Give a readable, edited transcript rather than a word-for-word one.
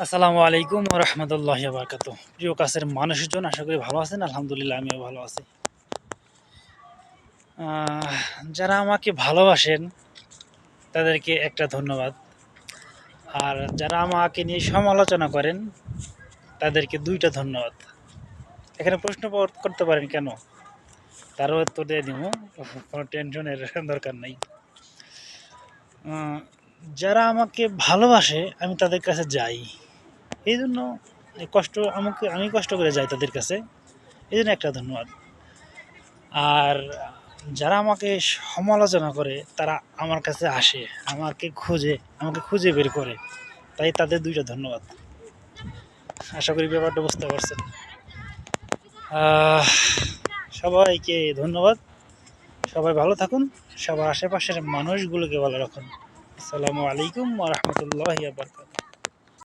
আসসালামু আলাইকুম ওয়া রাহমাতুল্লাহি ওয়া বারাকাতুহু। প্রিয় কাছের মানুষজন আশা করি ভালো আছেন। আলহামদুলিল্লাহ আমিও ভালো আছি। আহ যারা আমাকে ভালোবাসেন তাদেরকে একটা ধন্যবাদ। আর যারা আমাকে নিয়ে সমালোচনা করেন তাদেরকে ২ টা ধন্যবাদ। এখানে প্রশ্ন করতে পারেন কেন? তারও উত্তর দিয়ে দিবো। কোনো টেনশনের দরকার নাই। আ যারা আমাকে ভালোবাসে আমি তাদের কাছে যাই। এইজন্য আমি কষ্ট করে যাই তাদের কাছে। এজন্য একটা ধন্যবাদ। আর যারা আমাকে সমালোচনা করে তারা আমার কাছে আসে, আমাকে খুঁজে বের করে। তাই তাদের ২ টা ধন্যবাদ। আশা করি ব্যাপারটা বুঝতে পারছেন। আহ সবাইকে ধন্যবাদ। সবাই ভালো থাকুন। সবার আশেপাশের মানুষগুলোকে ভালো রাখুন। আসসালামু আলাইকুম ওয়া রাহমাতুল্লাহি ওয়া বারাকাতুহু।